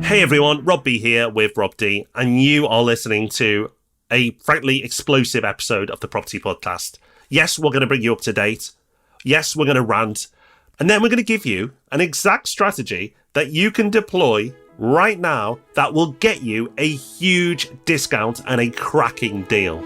Hey everyone, Rob B here with Rob D, and you are listening to a frankly explosive episode of the Property Podcast. Yes, we're going to bring you up to date. Yes, we're going to rant. And then we're going to give you an exact strategy that you can deploy right now that will get you a huge discount and a cracking deal.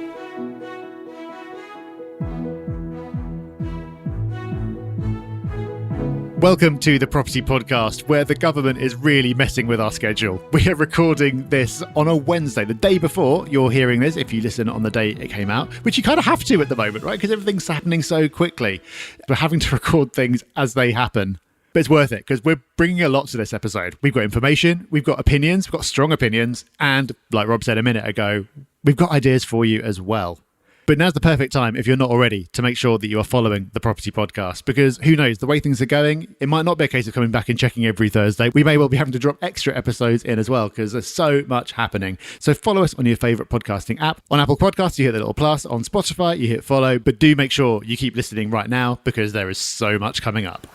Welcome to the Property Podcast, where the government is really messing with our schedule. We are recording this on a Wednesday, the day before you're hearing this, if you listen on the day it came out, which you kind of have to at the moment, right? Because everything's happening so quickly. We're having to record things as they happen. But it's worth it, because we're bringing a lot to this episode. We've got information, we've got opinions, we've got strong opinions, and like Rob said a minute ago, we've got ideas for you as well. But now's the perfect time, if you're not already, to make sure that you are following the Property Podcast, because who knows, the way things are going, it might not be a case of coming back and checking every Thursday. We may well be having to drop extra episodes in as well, because there's so much happening. So follow us on your favourite podcasting app. On Apple Podcasts, you hit the little plus. On Spotify, you hit follow. But do make sure you keep listening right now, because there is so much coming up.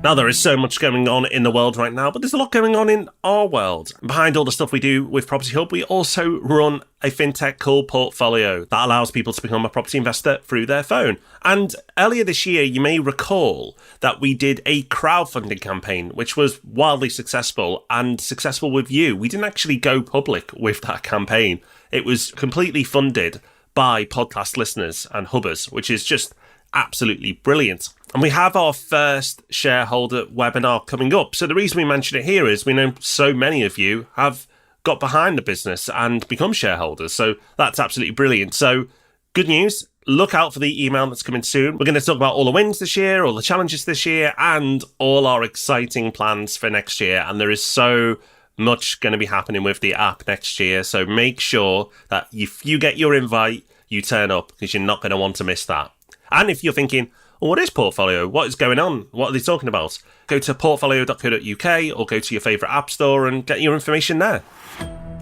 Now, there is so much going on in the world right now, but there's a lot going on in our world. Behind all the stuff we do with Property Hub, we also run a fintech called Portfolio that allows people to become a property investor through their phone. And earlier this year, you may recall that we did a crowdfunding campaign, which was wildly successful and successful with you. We didn't actually go public with that campaign. It was completely funded by podcast listeners and hubbers, which is just absolutely brilliant. And we have our first shareholder webinar coming up. So the reason we mention it here is we know so many of you have got behind the business and become shareholders. So that's absolutely brilliant. So good news. Look out for the email that's coming soon. We're going to talk about all the wins this year, all the challenges this year, and all our exciting plans for next year. And there is so much going to be happening with the app next year. So make sure that if you get your invite, you turn up, because you're not going to want to miss that. And if you're thinking, well, what is Portfolio? What is going on? What are they talking about? Go to portfolio.co.uk or go to your favourite app store and get your information there.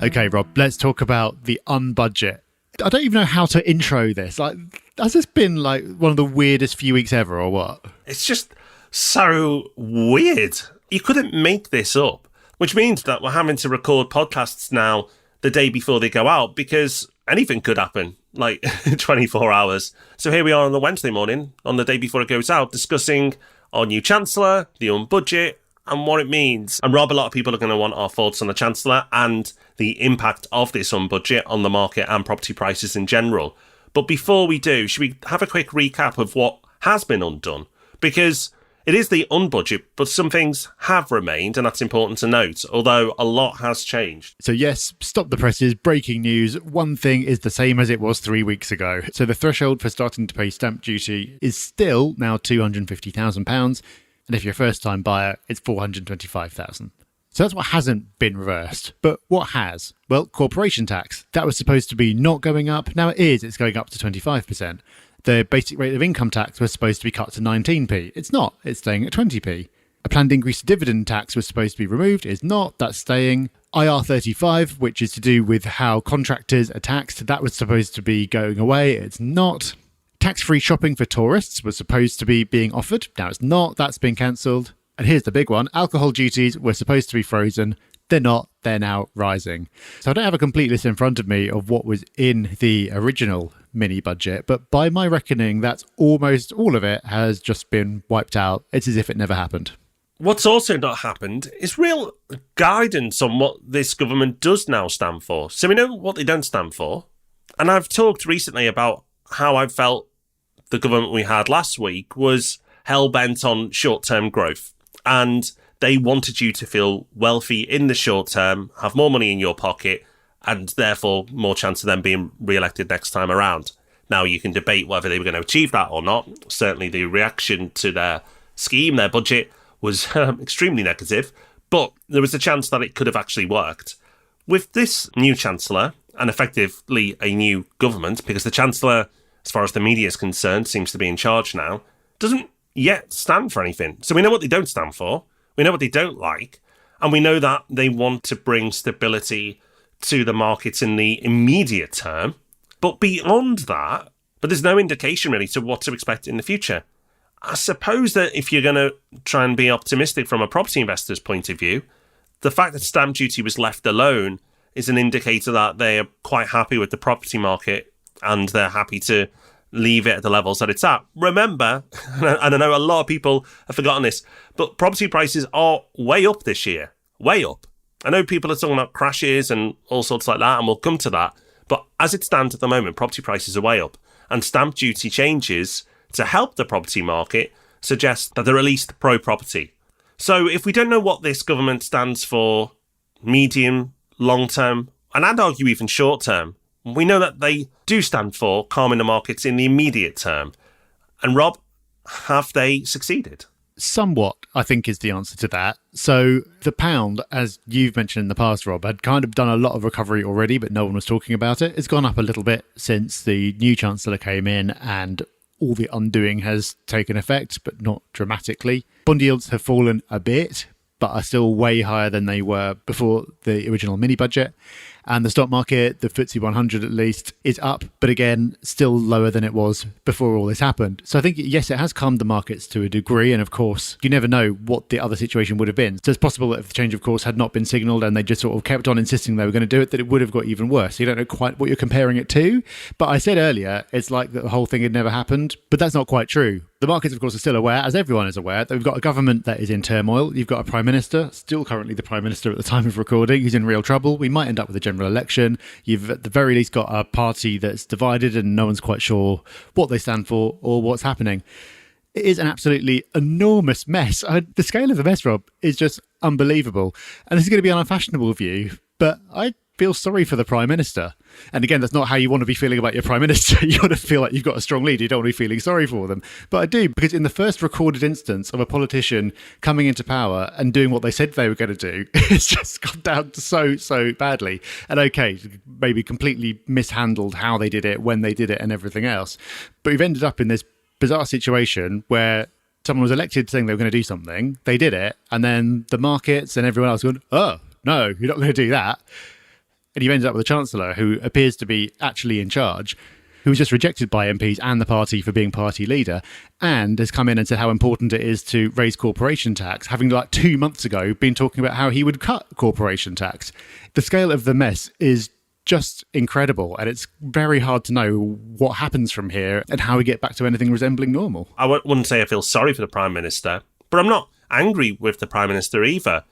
Okay, Rob, let's talk about the unbudget. I don't even know how to intro this. Like, has this been like one of the weirdest few weeks ever, or what? It's just so weird. You couldn't make this up, which means that we're having to record podcasts now the day before they go out, because anything could happen, like 24 hours. So here we are on the Wednesday morning, on the day before it goes out, discussing our new Chancellor, the unbudget, and what it means. And Rob, a lot of people are going to want our thoughts on the Chancellor and the impact of this unbudget on the market and property prices in general. But before we do, should we have a quick recap of what has been undone? Because it is the unbudget, but some things have remained, and that's important to note, although a lot has changed. So yes, stop the presses, breaking news. One thing is the same as it was 3 weeks ago. So the threshold for starting to pay stamp duty is still now £250,000. And if you're a first-time buyer, it's £425,000. So that's what hasn't been reversed. But what has? Well, corporation tax. That was supposed to be not going up. Now it is. It's going up to 25%. The basic rate of income tax was supposed to be cut to 19p. It's not. It's staying at 20p. A planned increase to dividend tax was supposed to be removed. It's not. That's staying. IR35, which is to do with how contractors are taxed, that was supposed to be going away. It's not. Tax-free shopping for tourists was supposed to be being offered. Now it's not. That's been cancelled. And here's the big one. Alcohol duties were supposed to be frozen. They're not. They're now rising. So I don't have a complete list in front of me of what was in the original mini budget, but by my reckoning, that's almost all of it has just been wiped out. It's as if it never happened. What's also not happened is real guidance on what this government does now stand for. So we know what they don't stand for. And I've talked recently about how I felt the government we had last week was hell-bent on short-term growth. And they wanted you to feel wealthy in the short term, have more money in your pocket, and therefore more chance of them being re-elected next time around. Now, you can debate whether they were going to achieve that or not. Certainly the reaction to their scheme, their budget, was extremely negative, but there was a chance that it could have actually worked. With this new Chancellor, and effectively a new government, because the Chancellor, as far as the media is concerned, seems to be in charge now, doesn't yet stand for anything. So we know what they don't stand for, we know what they don't like, and we know that they want to bring stability to the markets in the immediate term. But beyond that, but there's no indication really to what to expect in the future. I suppose that if you're going to try and be optimistic from a property investor's point of view, The fact that stamp duty was left alone is an indicator that they are quite happy with the property market and they're happy to leave it at the levels that it's at. Remember, and I know a lot of people have forgotten this, but property prices are way up this year. Way up. I know people are talking about crashes and all sorts like that, and we'll come to that. But as it stands at the moment, property prices are way up. And stamp duty changes to help the property market suggest that they're at least pro-property. So if we don't know what this government stands for, medium, long term, and I'd argue even short term, we know that they do stand for calming the markets in the immediate term. And Rob, have they succeeded? Somewhat, I think, is the answer to that. So the pound, as you've mentioned in the past, Rob, had kind of done a lot of recovery already, but no one was talking about it. It's gone up a little bit since the new Chancellor came in and all the undoing has taken effect, but not dramatically. Bond yields have fallen a bit, but are still way higher than they were before the original mini-budget. And the stock market, the FTSE 100 at least, is up, but again, still lower than it was before all this happened. So I think, yes, it has calmed the markets to a degree. And of course, you never know what the other situation would have been. So it's possible that if the change of course had not been signalled and they just sort of kept on insisting they were going to do it, that it would have got even worse. So you don't know quite what you're comparing it to. But I said earlier, it's like the whole thing had never happened, but that's not quite true. The markets, of course, are still aware, as everyone is aware, that we've got a government that is in turmoil. You've got a prime minister, still currently the prime minister at the time of recording, who's in real trouble. We might end up with a general election. You've at the very least got a party that's divided and no one's quite sure what they stand for or what's happening. It is an absolutely enormous mess. The scale of the mess, Rob, is just unbelievable. And this is going to be an unfashionable view, but I feel sorry for the Prime Minister. And again, that's not how you want to be feeling about your Prime Minister. You want to feel like you've got a strong leader. You don't want to be feeling sorry for them. But I do, because in the first recorded instance of a politician coming into power and doing what they said they were going to do, it's just gone down so badly. And okay, maybe completely mishandled how they did it, when they did it and everything else. But we've ended up in this bizarre situation where someone was elected saying they were going to do something, they did it, and then the markets and everyone else going, oh, no, you're not going to do that. And you've ended up with a Chancellor who appears to be actually in charge, who was just rejected by MPs and the party for being party leader, and has come in and said how important it is to raise corporation tax, having like 2 months ago been talking about how he would cut corporation tax. The scale of the mess is just incredible, and it's very hard to know what happens from here and how we get back to anything resembling normal. I wouldn't say I feel sorry for the Prime Minister, but I'm not angry with the Prime Minister either.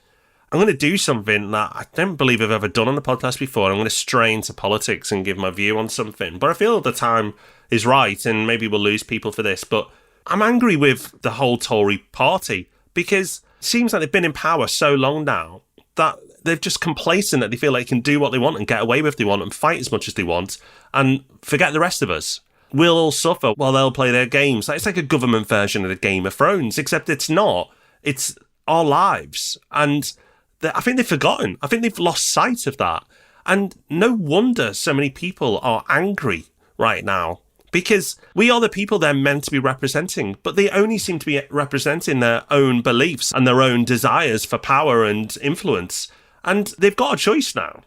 I'm going to do something that I don't believe I've ever done on the podcast before. I'm going to stray into politics and give my view on something. But I feel the time is right, and maybe we'll lose people for this. But I'm angry with the whole Tory party because it seems like they've been in power so long now that they're just complacent, that they feel like they can do what they want and get away with what they want and fight as much as they want and forget the rest of us. We'll all suffer while they'll play their games. It's like a government version of the Game of Thrones, except it's not. It's our lives. And I think they've forgotten. I think they've lost sight of that. And no wonder so many people are angry right now, because we are the people they're meant to be representing, but they only seem to be representing their own beliefs and their own desires for power and influence. And they've got a choice now.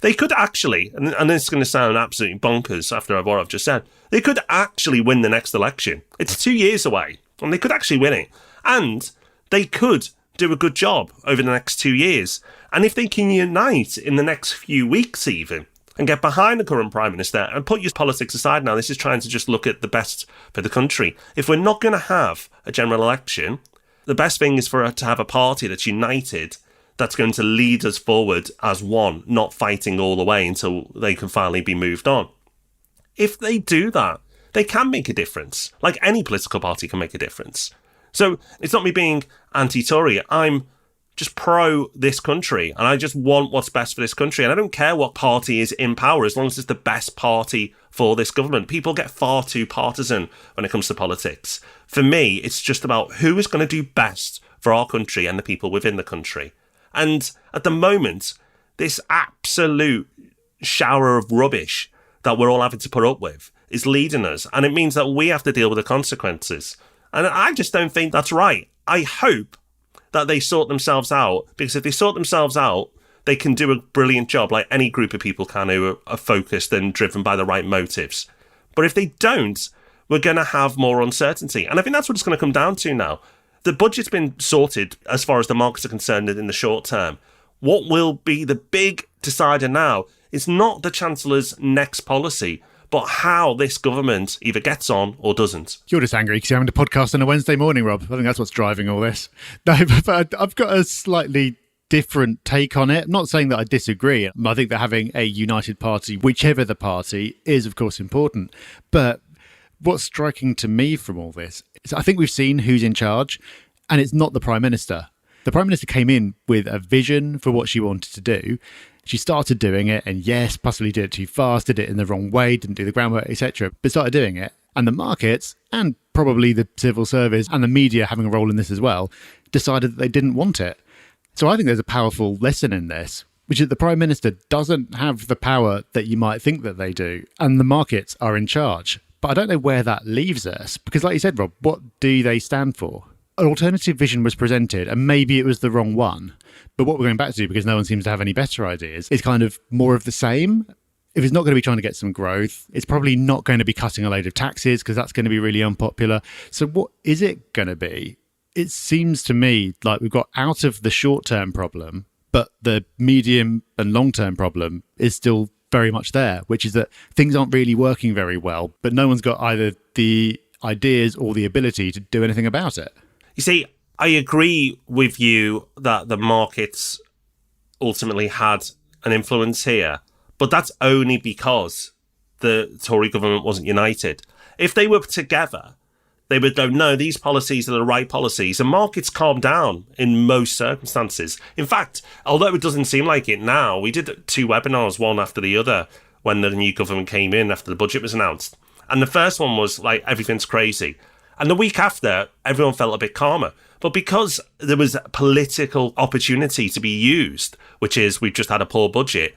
They could actually, and this is going to sound absolutely bonkers after what I've just said, they could actually win the next election. It's 2 years away, and they could actually win it. And they could do a good job over the next 2 years. And if they can unite in the next few weeks even, and get behind the current Prime Minister, and put your politics aside now, this is trying to just look at the best for the country. If we're not going to have a general election, the best thing is for us to have a party that's united, that's going to lead us forward as one, not fighting all the way until they can finally be moved on. If they do that, they can make a difference. Like any political party can make a difference. So it's not me being anti-Tory. I'm just pro this country, and I just want what's best for this country. And I don't care what party is in power as long as it's the best party for this government. People get far too partisan when it comes to politics. For me, it's just about who is going to do best for our country and the people within the country. And at the moment, this absolute shower of rubbish that we're all having to put up with is leading us. And it means that we have to deal with the consequences. And I just don't think that's right. I hope that they sort themselves out, because if they sort themselves out, they can do a brilliant job like any group of people can who are focused and driven by the right motives. But if they don't, we're going to have more uncertainty. And I think that's what it's going to come down to now. The budget's been sorted as far as the markets are concerned in the short term. what will be the big decider now is not the Chancellor's next policy, but how this government either gets on or doesn't. You're just angry because you're having a podcast on a Wednesday morning, Rob. I think that's what's driving all this. No, but I've got a slightly different take on it. I'm not saying that I disagree. I think that having a united party, whichever the party, is of course important. But what's striking to me from all this is I think we've seen who's in charge, and it's not the Prime Minister. The Prime Minister came in with a vision for what she wanted to do. She started doing it, and yes, possibly did it too fast, did it in the wrong way, didn't do the groundwork, etc. But started doing it. And the markets, and probably the civil service and the media having a role in this as well, decided that they didn't want it. So I think there's a powerful lesson in this, which is the Prime Minister doesn't have the power that you might think that they do, and the markets are in charge. But I don't know where that leaves us, because like you said, Rob, what do they stand for? An alternative vision was presented, and maybe it was the wrong one. But what we're going back to, because no one seems to have any better ideas, is kind of more of the same. If it's not going to be trying to get some growth, it's probably not going to be cutting a load of taxes, because that's going to be really unpopular. So what is it going to be? It seems to me like we've got out of the short-term problem, but the medium and long-term problem is still very much there, which is that things aren't really working very well, but no one's got either the ideas or the ability to do anything about it. You see, I agree with you that the markets ultimately had an influence here, but that's only because the Tory government wasn't united. If they were together, they would go, no, these policies are the right policies, and markets calm down in most circumstances. In fact, although it doesn't seem like it now, we did 2 webinars, one after the other, when the new government came in after the budget was announced. And the first one was like, everything's crazy. And the week after, everyone felt a bit calmer. But because there was a political opportunity to be used, which is we've just had a poor budget,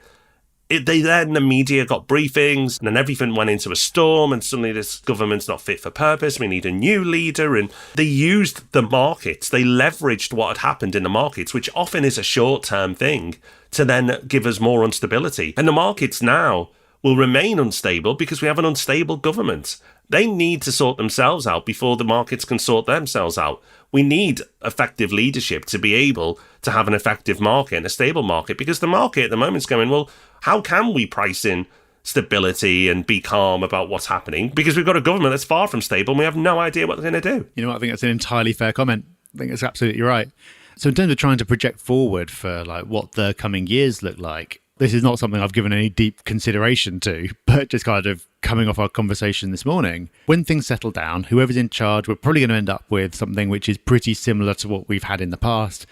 the media got briefings, and then everything went into a storm, and suddenly this government's not fit for purpose, we need a new leader. And they used the markets, they leveraged what had happened in the markets, which often is a short-term thing, to then give us more instability. And the markets now will remain unstable because we have an unstable government. They need to sort themselves out before the markets can sort themselves out. We need effective leadership to be able to have an effective market and a stable market, because the market at the moment is going, well, how can we price in stability and be calm about what's happening? Because we've got a government that's far from stable and we have no idea what they're going to do. You know what? I think that's an entirely fair comment. I think that's absolutely right. So in terms of trying to project forward for like what the coming years look like, this is not something I've given any deep consideration to, but just kind of coming off our conversation this morning. When things settle down, whoever's in charge, we're probably going to end up with something which is pretty similar to what we've had in the past.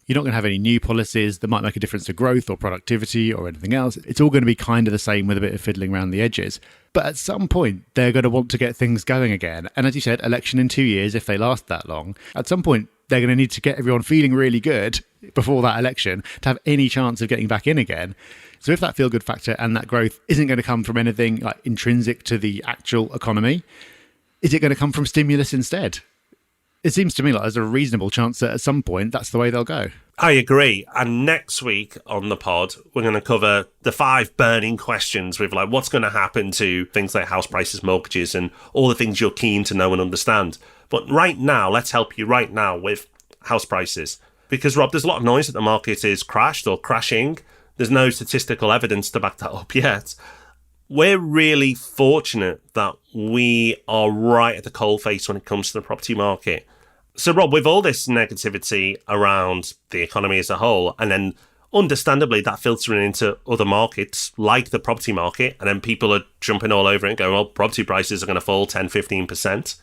You're not going to have any new policies that might make a difference to growth or productivity or anything else. It's all going to be kind of the same with a bit of fiddling around the edges. But at some point, they're going to want to get things going again. And as you said, election in 2 years, if they last that long, at some point, they're going to need to get everyone feeling really good before that election to have any chance of getting back in again. So if that feel-good factor and that growth isn't going to come from anything like intrinsic to the actual economy, is it going to come from stimulus instead? It seems to me like there's a reasonable chance that at some point that's the way they'll go. I agree. And next week on the pod, we're going to cover the 5 burning questions with like what's going to happen to things like house prices, mortgages, and all the things you're keen to know and understand. But right now, let's help you right now with house prices. Because, Rob, there's a lot of noise that the market is crashed or crashing. There's no statistical evidence to back that up yet. We're really fortunate that we are right at the coalface when it comes to the property market. So, Rob, with all this negativity around the economy as a whole, and then understandably that filtering into other markets like the property market, and then people are jumping all over it and going, well, property prices are going to fall 10-15%.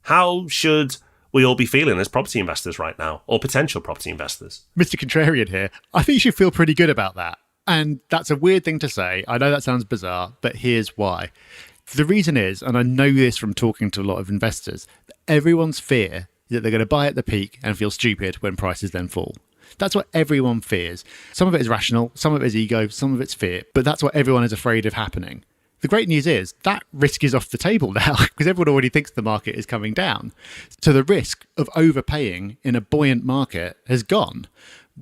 How should we all be feeling as property investors right now, or potential property investors? Mr. Contrarian here. I think you should feel pretty good about that. And that's a weird thing to say. I know that sounds bizarre, but here's why. The reason is, and I know this from talking to a lot of investors, everyone's fear is that they're going to buy at the peak and feel stupid when prices then fall. That's what everyone fears. Some of it is rational, some of it is ego, some of it's fear, but that's what everyone is afraid of happening. The great news is that risk is off the table now because everyone already thinks the market is coming down. So the risk of overpaying in a buoyant market has gone.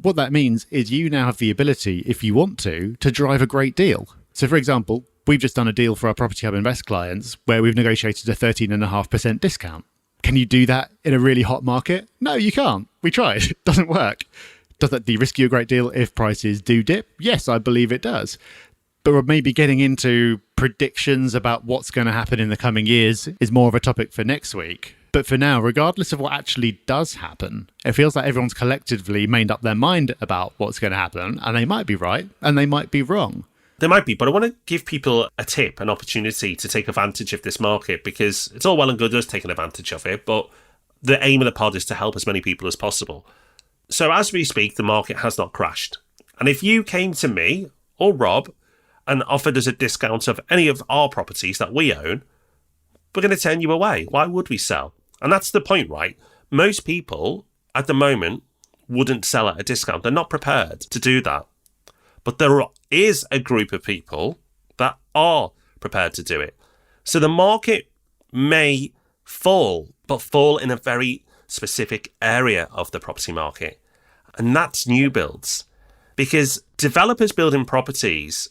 What that means is you now have the ability, if you want to drive a great deal. So for example, we've just done a deal for our Property Hub Invest clients where we've negotiated a 13.5% discount. Can you do that in a really hot market? No, you can't. We tried. It doesn't work. Does that de-risk you a great deal if prices do dip? Yes, I believe it does. But we're maybe getting into predictions about what's going to happen in the coming years is more of a topic for next week. But for now, regardless of what actually does happen, it feels like everyone's collectively made up their mind about what's going to happen, and they might be right and they might be wrong. They might be, but I want to give people a tip, an opportunity to take advantage of this market, because it's all well and good us taking advantage of it, but the aim of the pod is to help as many people as possible. So as we speak, the market has not crashed. And if you came to me or Rob and offered us a discount of any of our properties that we own, we're going to turn you away. Why would we sell? And that's the point, right? Most people at the moment wouldn't sell at a discount. They're not prepared to do that. But there is a group of people that are prepared to do it. So the market may fall, but fall in a very specific area of the property market. And that's new builds. Because developers building properties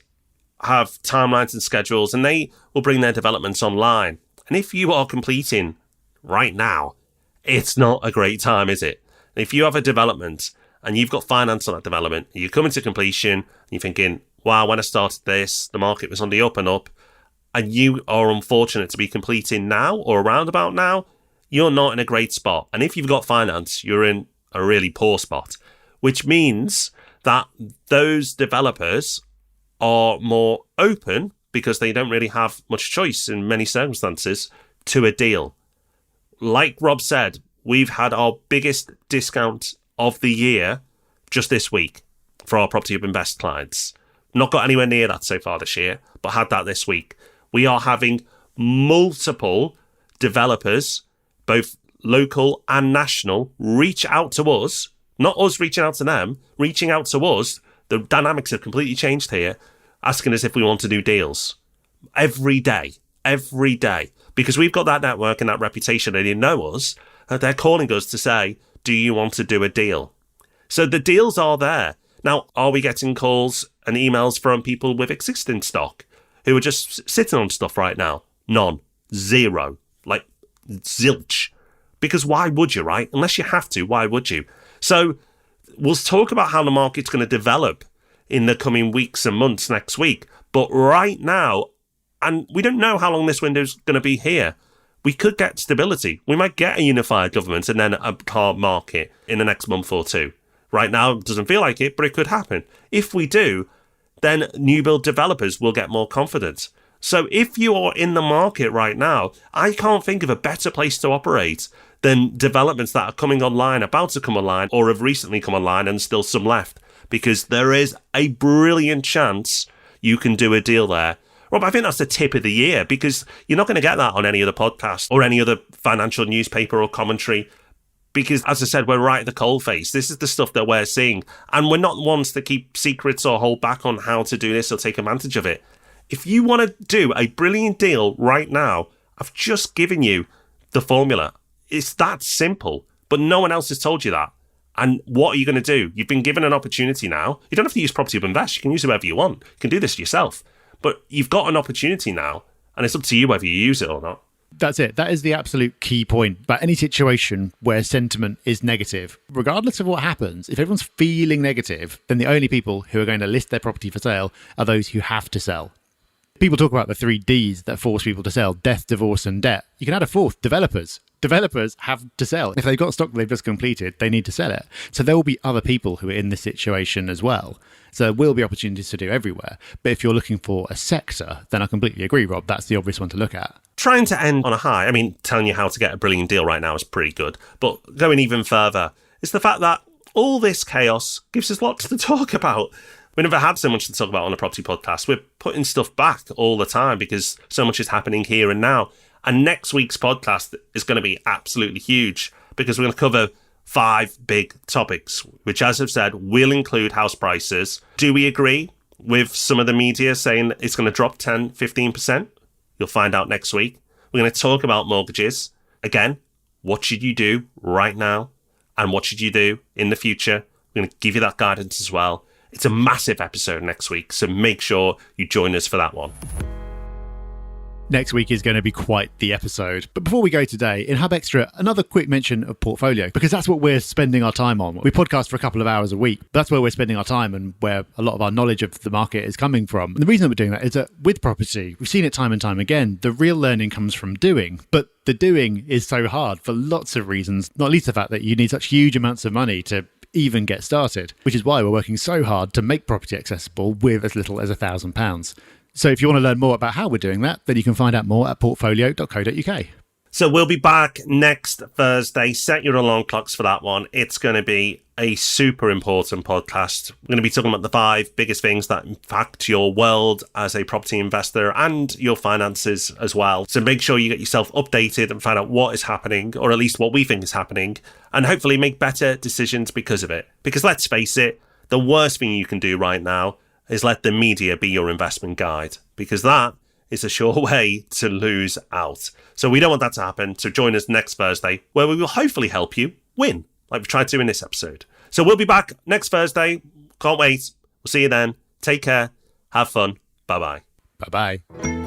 have timelines and schedules, and they will bring their developments online. And if you are completing right now, it's not a great time, is it? If you have a development and you've got finance on that development, you're coming to completion, and you're thinking, wow, when I started this, the market was on the up and up, and you are unfortunate to be completing now or around about now, you're not in a great spot. And if you've got finance, you're in a really poor spot, which means that those developers are more open, because they don't really have much choice in many circumstances, to a deal. Like Rob said, we've had our biggest discount of the year just this week for our Property Hub Invest clients. Not got anywhere near that so far this year, but had that this week. We are having multiple developers, both local and national, reach out to us, not us reaching out to them, reaching out to us. The dynamics have completely changed here, asking us if we want to do deals every day, because we've got that network and that reputation, and they know us, and they're calling us to say, do you want to do a deal? So the deals are there. Now, are we getting calls and emails from people with existing stock who are just sitting on stuff right now? None. Zero. Like, zilch. Because why would you, right? Unless you have to, why would you? So we'll talk about how the market's going to develop in the coming weeks and months next week. But right now, and we don't know how long this window's going to be here, we could get stability. We might get a unified government and then a hard market in the next month or two. Right now, it doesn't feel like it, but it could happen. If we do, then new build developers will get more confidence. So if you are in the market right now, I can't think of a better place to operate than developments that are coming online, about to come online, or have recently come online and still some left. Because there is a brilliant chance you can do a deal there. Rob, I think that's the tip of the year, because you're not going to get that on any other podcast or any other financial newspaper or commentary. Because, as I said, we're right at the coalface. This is the stuff that we're seeing. And we're not ones to keep secrets or hold back on how to do this or take advantage of it. If you want to do a brilliant deal right now, I've just given you the formula. It's that simple, but no one else has told you that. And what are you going to do? You've been given an opportunity now. You don't have to use Property Hub Invest. You can use whoever you want. You can do this yourself. But you've got an opportunity now, and it's up to you whether you use it or not. That's it. That is the absolute key point about any situation where sentiment is negative. Regardless of what happens, if everyone's feeling negative, then the only people who are going to list their property for sale are those who have to sell. People talk about the 3 Ds that force people to sell: death, divorce, and debt. You can add a fourth: developers. Developers have to sell. If they've got stock they've just completed, they need to sell it. So there will be other people who are in this situation as well. So there will be opportunities to do everywhere. But if you're looking for a sector, then I completely agree, Rob. That's the obvious one to look at. Trying to end on a high, I mean, telling you how to get a brilliant deal right now is pretty good. But going even further is the fact that all this chaos gives us lots to talk about. We never had so much to talk about on a property podcast. We're putting stuff back all the time because so much is happening here and now. And next week's podcast is going to be absolutely huge, because we're going to cover 5 big topics, which, as I've said, will include house prices. Do we agree with some of the media saying it's going to drop 10, 15%? You'll find out next week. We're going to talk about mortgages. Again, what should you do right now? And what should you do in the future? We're going to give you that guidance as well. It's a massive episode next week, so make sure you join us for that one. Next week is going to be quite the episode. But before we go today, in Hub Extra, another quick mention of portfolio, because that's what we're spending our time on. We podcast for a couple of hours a week. That's where we're spending our time and where a lot of our knowledge of the market is coming from. And the reason that we're doing that is that with property, we've seen it time and time again, the real learning comes from doing. But the doing is so hard for lots of reasons, not least the fact that you need such huge amounts of money to even get started, which is why we're working so hard to make property accessible with as little as £1,000. So if you want to learn more about how we're doing that, then you can find out more at portfolio.co.uk. So we'll be back next Thursday. Set your alarm clocks for that one. It's going to be a super important podcast. We're going to be talking about the 5 biggest things that impact your world as a property investor and your finances as well. So make sure you get yourself updated and find out what is happening, or at least what we think is happening, and hopefully make better decisions because of it. Because let's face it, the worst thing you can do right now is let the media be your investment guide, because that is a sure way to lose out. So we don't want that to happen. So join us next Thursday, where we will hopefully help you win, like we've tried to in this episode. So we'll be back next Thursday. Can't wait. We'll see you then. Take care. Have fun. Bye-bye. Bye-bye.